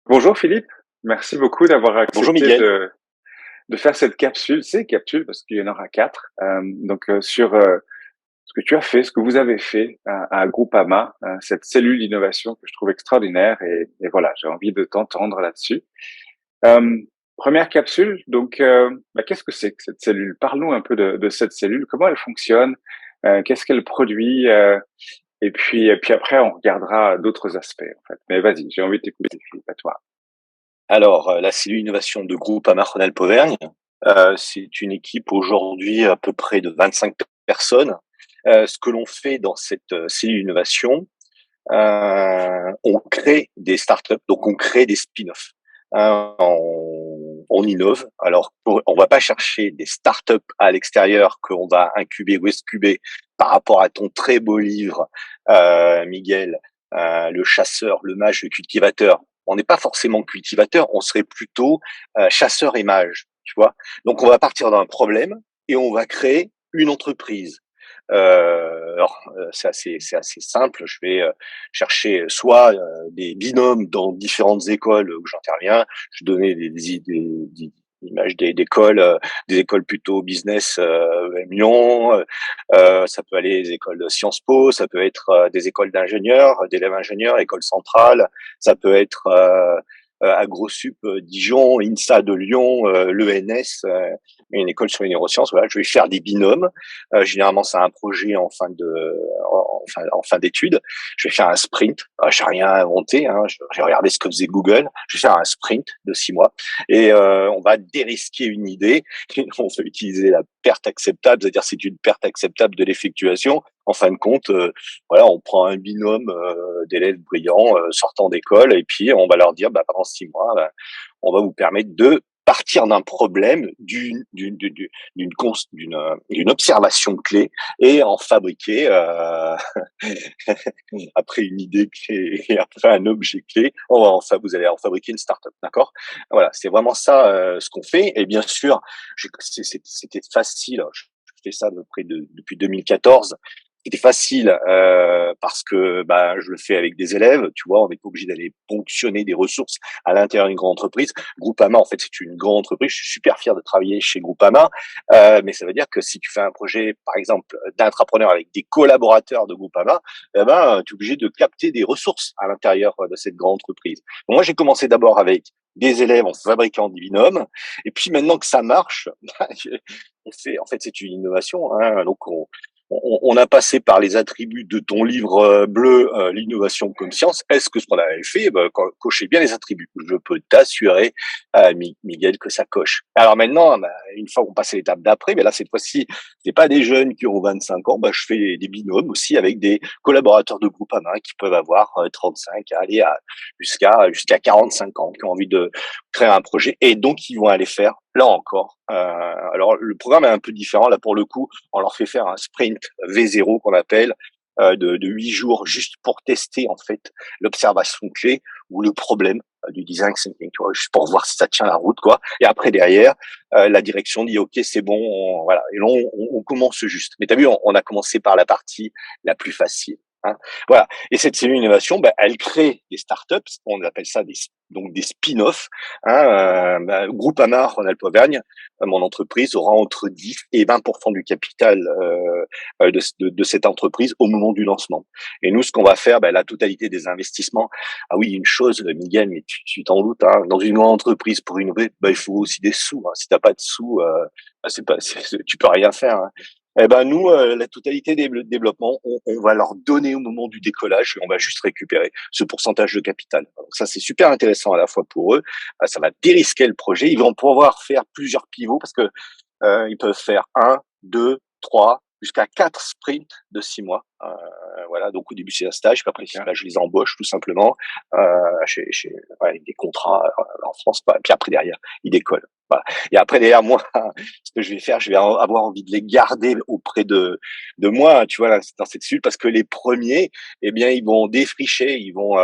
Bonjour Philippe, merci beaucoup d'avoir Bonjour accepté Miguel. de faire cette capsule, c'est capsule parce qu'il y en aura quatre, sur ce que tu as fait, ce que vous avez fait à Groupama, cette cellule d'innovation que je trouve extraordinaire et voilà, j'ai envie de t'entendre là-dessus. Euh, Première capsule, qu'est-ce que c'est que cette cellule? Parlons un peu de cette cellule, comment elle fonctionne, qu'est-ce qu'elle produit, et puis après on regardera d'autres aspects en fait. Mais vas-y, j'ai envie de t'écouter Philippe, à toi. Alors, la cellule innovation de Groupama Rhône-Alpes-Auvergne, c'est une équipe aujourd'hui à peu près de 25 personnes. Ce que l'on fait dans cette cellule innovation, on crée des startups, donc on crée des spin-offs. On innove. Alors, on va pas chercher des startups à l'extérieur qu'on va incuber ou excuber par rapport à ton très beau livre, Miguel, le chasseur, le mage, le cultivateur. On n'est pas forcément cultivateur, on serait plutôt chasseur et mage, tu vois. Donc, on va partir d'un problème et on va créer une entreprise. C'est assez simple. Je vais chercher soit des binômes dans différentes écoles où j'interviens. Je donnais des images des écoles plutôt business, Lyon. Ça peut aller des écoles de Sciences Po, ça peut être des écoles d'ingénieurs, d'élèves ingénieurs, école centrale. Ça peut être AgroSup Dijon, INSA de Lyon, l'ENS, une école sur les neurosciences. Voilà, je vais faire des binômes. Généralement, c'est un projet en fin d'études. Je vais faire un sprint. J'ai rien inventé. J'ai regardé ce que faisait Google. Je vais faire un sprint de 6 mois et on va dérisquer une idée. On va utiliser la perte acceptable, c'est-à-dire c'est une perte acceptable de l'effectuation. En fin de compte, voilà, on prend un binôme d'élèves brillants sortant d'école et puis on va leur dire, bah, pendant 6 mois, bah, on va vous permettre de partir d'un problème, d'une observation clé et en fabriquer après une idée clé et après un objet clé, vous allez en fabriquer une startup, d'accord? Voilà, c'est vraiment ça ce qu'on fait. Et bien sûr, c'était facile. Je fais ça depuis 2014. C'était facile parce que bah, je le fais avec des élèves, tu vois, on n'est pas obligé d'aller ponctionner des ressources à l'intérieur d'une grande entreprise. Groupama, en fait, c'est une grande entreprise. Je suis super fier de travailler chez Groupama, mais ça veut dire que si tu fais un projet, par exemple, d'intrapreneur avec des collaborateurs de Groupama, eh ben, tu es obligé de capter des ressources à l'intérieur de cette grande entreprise. Donc, moi, j'ai commencé d'abord avec des élèves en fabriquant des binômes, et puis maintenant que ça marche, en fait, c'est une innovation. Donc, on a passé par les attributs de ton livre bleu, l'innovation comme science. Est-ce que ce qu'on avait fait, ben, cocher bien les attributs? Je peux t'assurer, Miguel, que ça coche. Alors maintenant, ben, une fois qu'on passe à l'étape d'après, mais là cette fois-ci, c'est pas des jeunes qui ont 25 ans, ben, je fais des binômes aussi avec des collaborateurs de Groupama qui peuvent avoir 35, aller jusqu'à 45 ans, qui ont envie de créer un projet et donc ils vont aller faire là encore. Alors le programme est un peu différent là pour le coup, on leur fait faire un sprint V0 qu'on appelle de 8 jours juste pour tester en fait l'observation clé ou le problème du design thinking, tu vois, juste pour voir si ça tient la route quoi. Et après derrière, la direction dit ok c'est bon, voilà. Et là on commence juste. Mais t'as vu, on a commencé par la partie la plus facile. Hein. Voilà. Et cette cellule innovation, bah, elle crée des startups, on appelle ça donc des spin-offs. Groupama Rhône-Alpes-Auvergne, mon entreprise aura entre 10 et 20% du capital de cette entreprise au moment du lancement. Et nous, ce qu'on va faire, bah, la totalité des investissements. Ah oui, une chose, Miguel, mais tu t'en doutes, hein, dans une grande entreprise pour innover, bah, il faut aussi des sous. Hein. Si t'as pas de sous, bah, tu peux rien faire. Hein. Eh ben nous, la totalité des développements, on va leur donner au moment du décollage et on va juste récupérer ce pourcentage de capital. Donc ça, c'est super intéressant à la fois pour eux, ça va dérisquer le projet. Ils vont pouvoir faire plusieurs pivots parce que ils peuvent faire un, deux, trois, jusqu'à 4 sprints de 6 mois. Voilà, donc au début c'est un stage, puis après Ok. là, je les embauche tout simplement avec des contrats en France, puis après derrière ils décollent. Voilà. Et après derrière moi, ce que je vais faire, je vais avoir envie de les garder auprès de moi, tu vois, là, dans cette suite, parce que les premiers, eh bien, ils vont défricher, ils vont,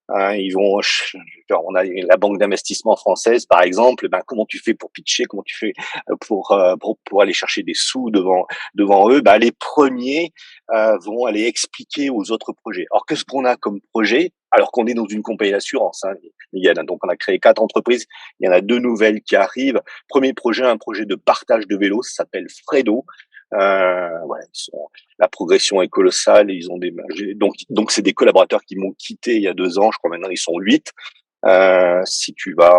on a la banque d'investissement française, par exemple, ben, comment tu fais pour pitcher, comment tu fais pour aller chercher des sous devant eux, ben, les premiers vont aller expliquer aux autres projets. Alors, qu'est-ce qu'on a comme projet? alors qu'on est dans une compagnie d'assurance, hein, Miguel. Donc, on a créé 4 entreprises. Il y en a 2 nouvelles qui arrivent. Premier projet, un projet de partage de vélos, ça s'appelle Fredo. Voilà, la progression est colossale. Ils ont donc c'est des collaborateurs qui m'ont quitté il y a 2 ans. Je crois maintenant ils sont 8. Si tu vas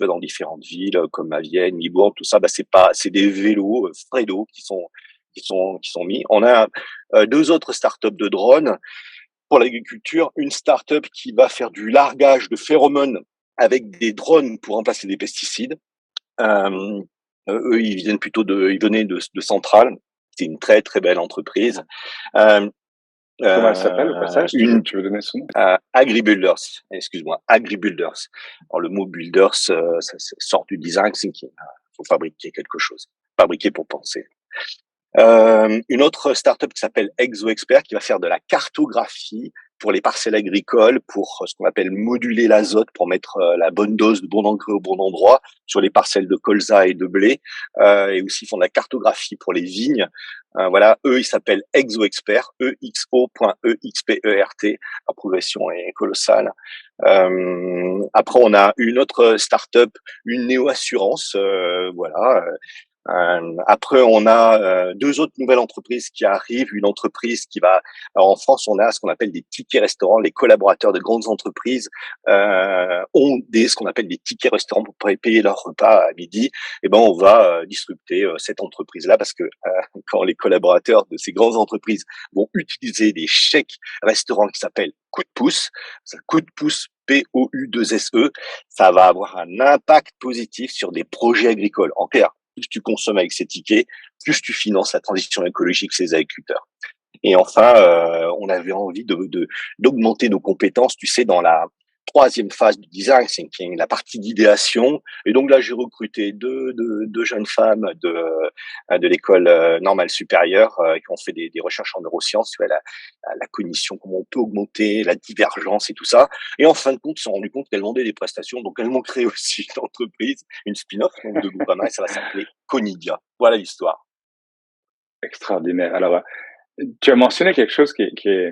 dans différentes villes comme à Vienne, Libourne, tout ça, bah c'est des vélos Fredo qui sont mis. On a 2 autres startups de drones pour l'agriculture, une start-up qui va faire du largage de phéromones avec des drones pour remplacer des pesticides. Eux, ils venaient de Centrale. C'est une très très belle entreprise. Euh, Comment elle s'appelle au passage? une Tu veux donner son nom? AgriBuilders, excuse-moi, AgriBuilders. Alors le mot builders, ça sort du design thinking. Il faut fabriquer quelque chose, fabriquer pour penser. Une autre startup qui s'appelle ExoExpert qui va faire de la cartographie pour les parcelles agricoles, pour ce qu'on appelle moduler l'azote, pour mettre la bonne dose de bon engrais au bon endroit sur les parcelles de colza et de blé, et aussi font de la cartographie pour les vignes. Voilà, eux, ils s'appellent ExoExpert, EXO.EXPERT. La progression est colossale. Après, on a une autre startup, une néo-assurance, voilà. Après, on a 2 autres nouvelles entreprises qui arrivent. Une entreprise qui va, alors en France, on a ce qu'on appelle des tickets restaurants. Les collaborateurs de grandes entreprises ont ce qu'on appelle des tickets restaurants pour payer leur repas à midi. Et ben, on va disrupter cette entreprise-là parce que quand les collaborateurs de ces grandes entreprises vont utiliser des chèques restaurants qui s'appellent coup de pouce, ça coup de pouce POU2SE, ça va avoir un impact positif sur des projets agricoles. En clair, plus tu consommes avec ces tickets, plus tu finances la transition écologique chez les agriculteurs. Et enfin, on avait envie d'augmenter nos compétences, tu sais, dans la 3e phase du design thinking, la partie d'idéation. Et donc là, j'ai recruté deux jeunes femmes de l'école normale supérieure qui ont fait des recherches en neurosciences sur la cognition, comment on peut augmenter la divergence et tout ça. Et en fin de compte, ils se sont rendus compte qu'elles vendaient des prestations. Donc, elles m'ont créé aussi une entreprise, une spin-off donc, de Groupama, et ça va s'appeler Conidia. Voilà l'histoire. Extraordinaire. Alors, tu as mentionné quelque chose qui est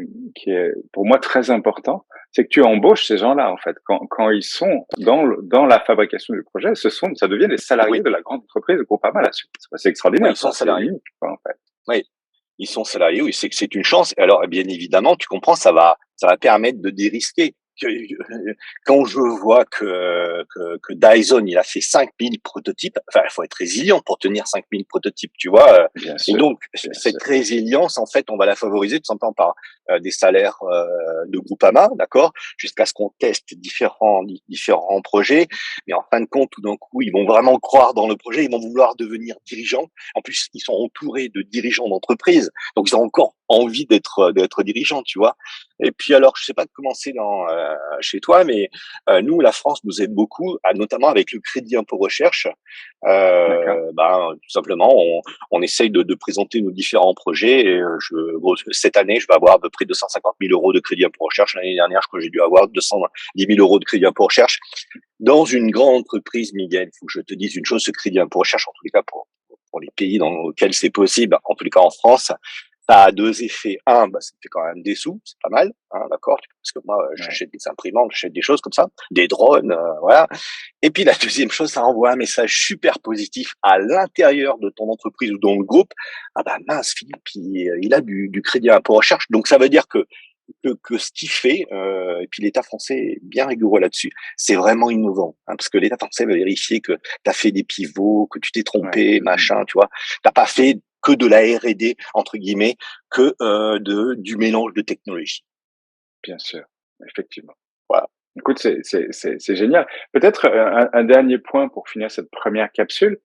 pour moi très important, c'est que tu embauches ces gens-là, en fait. Quand ils sont dans la fabrication du projet, ça devient des salariés Oui, de la grande entreprise de Groupama là. C'est oui, extraordinaire, ils sont ça. C'est salariés. unique, quoi, en fait. Oui, ils sont salariés, oui, c'est une chance. Et alors, bien évidemment, tu comprends, ça va permettre de dérisquer. Quand je vois que Dyson, il a fait 5000 prototypes, enfin, il faut être résilient pour tenir 5000 prototypes, tu vois. Bien Et sûr, donc, bien sûr. cette résilience, en fait, on va la favoriser tout simplement par des salaires de Groupama, d'accord, jusqu'à ce qu'on teste différents projets. Mais en fin de compte, tout d'un coup, ils vont vraiment croire dans le projet, ils vont vouloir devenir dirigeants. En plus, ils sont entourés de dirigeants d'entreprise, donc ils ont encore envie d'être dirigeants, tu vois. Et puis alors, je sais pas comment c'est chez toi, mais nous, la France nous aide beaucoup, notamment avec le crédit impôt recherche. D'accord. Tout simplement, on essaye de présenter nos différents projets. Et cette année, je vais avoir à peu près 250 000 euros de crédit impôt recherche. L'année dernière, je crois que j'ai dû avoir 210 000 euros de crédit impôt recherche. Dans une grande entreprise, Miguel, il faut que je te dise une chose, ce crédit impôt recherche, en tous les cas pour les pays dans lesquels c'est possible, en tous les cas en France, ça a 2 effets. Un, ça fait quand même des sous, c'est pas mal, hein, d'accord? Parce que moi, Ouais. j'achète des imprimantes, j'achète des choses comme ça, des drones, voilà. Et puis la deuxième chose, ça envoie un message super positif à l'intérieur de ton entreprise ou dans le groupe. Ah bah mince, Philippe, il a du crédit impôt recherche. Donc ça veut dire que ce qu'il fait, et puis l'État français est bien rigoureux là-dessus, c'est vraiment innovant, hein, parce que l'État français va vérifier que tu as fait des pivots, que tu t'es Ouais. trompé, machin, tu vois. T'as pas fait que de la R&D entre guillemets, que du mélange de technologies. Bien sûr, effectivement. Voilà. Écoute, c'est génial. Peut-être un dernier point pour finir cette première capsule.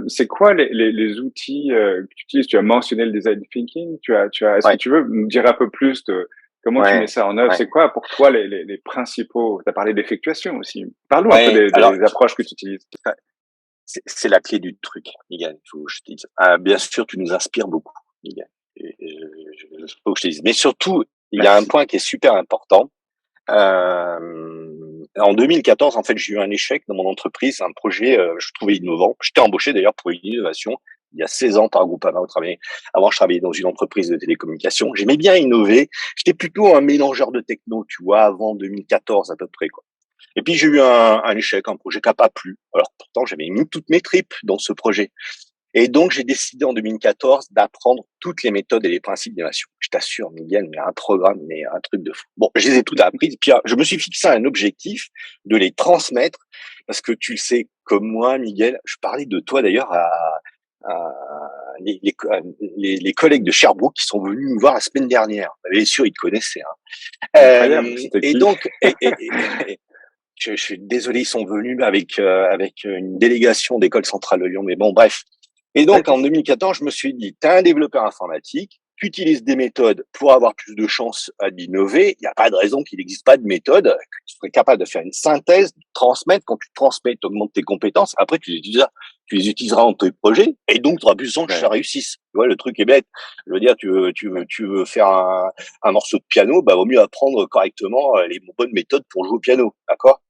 C'est quoi les outils que tu utilises? Tu as mentionné le design thinking. Est-ce que Ouais, tu veux me dire un peu plus de comment tu mets ouais, ça en œuvre? ouais, C'est quoi pour toi les principaux? Tu as parlé d'effectuation aussi. Parle-nous un peu ouais. Alors, des approches que tu utilises. c'est la clé du truc, Miguel. Il faut que je te dise. Bien sûr, tu nous inspires beaucoup, Miguel. Faut que je te dise. Mais surtout, il y a un Merci. point qui est super important. En 2014, en fait, j'ai eu un échec dans mon entreprise, un projet, je trouvais innovant. J'étais embauché d'ailleurs pour une innovation. il y a 16 ans par Groupama. Avant, je travaillais dans une entreprise de télécommunications. J'aimais bien innover. J'étais plutôt un mélangeur de techno, tu vois, avant 2014 à peu près, quoi. Et puis j'ai eu un échec, un projet qui n'a pas plu. Alors pourtant, j'avais mis toutes mes tripes dans ce projet. Et donc, j'ai décidé en 2014 d'apprendre toutes les méthodes et les principes d'innovation. Je t'assure, Miguel, mais un programme, mais un truc de fou. Bon, je les ai toutes apprises. Puis, je me suis fixé un objectif de les transmettre parce que tu le sais, comme moi, Miguel, je parlais de toi d'ailleurs à les collègues de Sherbrooke qui sont venus me voir la semaine dernière. Bien sûr, ils te connaissaient. Hein. Incroyable, c'était Et qui? donc, je suis désolé, ils sont venus avec une délégation d'école centrale de Lyon. Mais bon, bref. Et donc, en D'accord. 2014, je me suis dit, tu es un développeur informatique, tu utilises des méthodes pour avoir plus de chances d'innover. Il n'y a pas de raison qu'il n'existe pas de méthode, que tu serais capable de faire une synthèse, de transmettre. Quand tu transmets, tu augmentes tes compétences. Après, tu les utiliseras dans tes projets et donc tu auras plus de chances que ça Ouais. réussisse. Tu vois, le truc est bête. Je veux dire, tu veux faire un morceau de piano, bah, vaut mieux apprendre correctement les bonnes méthodes pour jouer au piano. D'accord?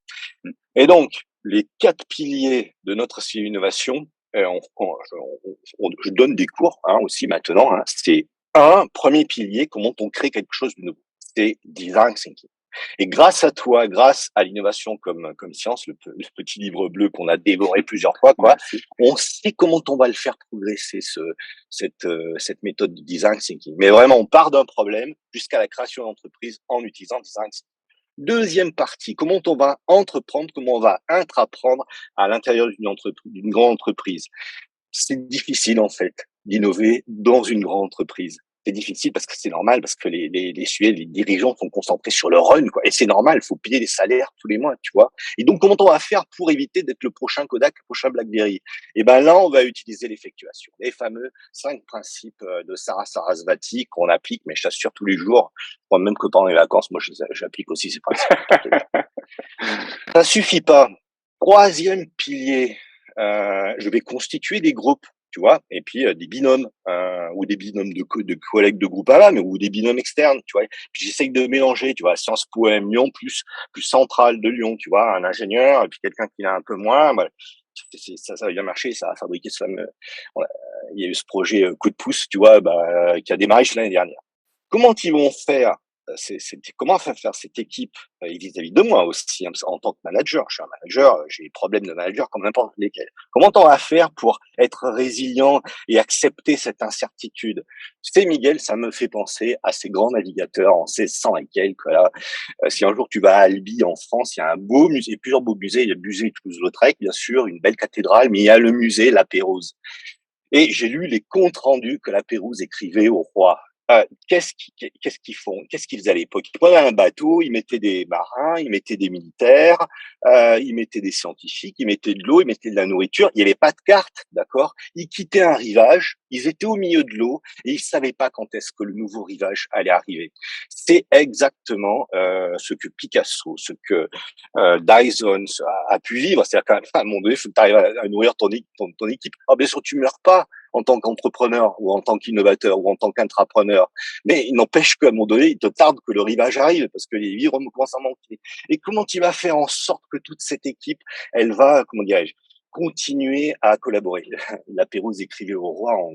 Mmh. Et donc, les 4 piliers de notre innovation, je donne des cours, hein, aussi maintenant, hein. C'est un premier pilier, comment on crée quelque chose de nouveau. C'est design thinking. Et grâce à toi, grâce à l'innovation comme science, le petit livre bleu qu'on a dévoré plusieurs fois, quoi, Merci. on sait comment on va le faire progresser, cette méthode de design thinking. Mais vraiment, on part d'un problème jusqu'à la création d'entreprise en utilisant design thinking. Deuxième partie, comment on va entreprendre, comment on va intraprendre à l'intérieur d'une grande entreprise. C'est difficile, en fait, d'innover dans une grande entreprise. C'est difficile parce que c'est normal, parce que les dirigeants sont concentrés sur le run, quoi. Et c'est normal, il faut payer les salaires tous les mois, tu vois. Et donc, comment on va faire pour éviter d'être le prochain Kodak, le prochain BlackBerry? Et ben là, on va utiliser l'effectuation, les fameux 5 principes de Sarah Sarasvati qu'on applique, mais je t'assure tous les jours, moi même que pendant les vacances, moi j'applique aussi ces principes pour te dire. Ça suffit pas. Troisième pilier, je vais constituer des groupes, tu vois? Et puis, des binômes, ou des binômes de collègues de Groupama, mais ou des binômes externes, tu vois? Puis j'essaye de mélanger, tu vois? Sciences Po M Lyon plus centrale de Lyon, tu vois? Un ingénieur et puis quelqu'un qui l'a un peu moins, voilà. Ça a bien marché, ça a fabriqué ce fameux voilà, il y a eu ce projet, coup de pouce, tu vois? Bah, qui a démarré l'année dernière. Comment ils vont faire? Comment faire cette équipe et vis-à-vis de moi aussi, hein, parce qu'en tant que manager, je suis un manager, j'ai des problèmes de manager comme n'importe lesquels. Comment on va faire pour être résilient et accepter cette incertitude? Tu sais, Miguel, ça me fait penser à ces grands navigateurs en 1600 et quelques, là. Si un jour tu vas à Albi en France, il y a un beau musée, plusieurs beaux musées. Il y a le musée Toulouse-Lautrec, bien sûr, une belle cathédrale, mais il y a le musée La Pérouse. Et j'ai lu les comptes rendus que la Pérouse écrivait au roi. Qu'est-ce qu'ils font? Qu'est-ce qu'ils faisaient à l'époque? Ils prenaient un bateau, ils mettaient des marins, ils mettaient des militaires, ils mettaient des scientifiques, ils mettaient de l'eau, ils mettaient de la nourriture. Il n'y avait pas de carte, d'accord? Ils quittaient un rivage, ils étaient au milieu de l'eau et ils savaient pas quand est-ce que le nouveau rivage allait arriver. C'est exactement ce que Picasso, ce que Dyson a pu vivre. C'est-à-dire qu'à un moment donné, il faut que tu arrives à nourrir ton équipe. Alors bien sûr, tu meurs pas en tant qu'entrepreneur ou en tant qu'innovateur ou en tant qu'intrapreneur. Mais il n'empêche qu'à un moment donné, il te tarde que le rivage arrive parce que les vivres commencent à manquer. Et comment tu vas faire en sorte que toute cette équipe, elle va, comment dirais-je, continuer à collaborer? La Pérouse écrivait au roi en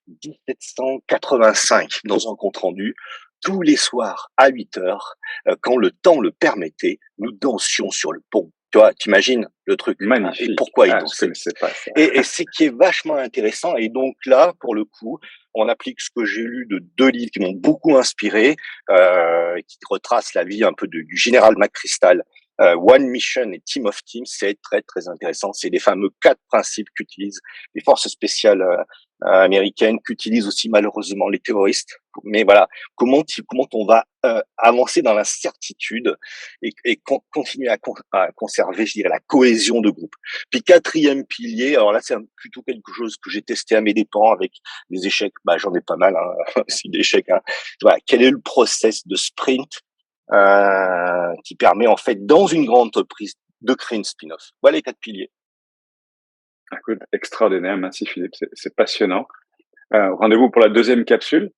1785 dans un compte rendu. Tous les soirs à 8 heures, quand le temps le permettait, nous dansions sur le pont. Tu vois, t'imagines le truc, hein, et Magnifique. pourquoi ils Ah, je dansaient? connaissais pas ça. Et c'est qui est vachement intéressant. Et donc là, pour le coup, on applique ce que j'ai lu de 2 livres qui m'ont beaucoup inspiré, qui retracent la vie un peu du général McChrystal. One Mission et Team of Teams, c'est très, très intéressant. C'est les fameux 4 principes qu'utilisent les forces spéciales américaines, qu'utilisent aussi malheureusement les terroristes. Mais voilà, comment on va avancer dans l'incertitude et continuer à conserver, je dirais, la cohésion de groupe. Puis quatrième pilier, alors là c'est plutôt quelque chose que j'ai testé à mes dépens avec des échecs. Bah j'en ai pas mal, hein, aussi d'échecs. Hein. Voilà, quel est le process de sprint qui permet en fait dans une grande entreprise de créer une spin-off. Voilà les 4 piliers. Écoute, extraordinaire. Merci Philippe, c'est passionnant. Rendez-vous pour la deuxième capsule.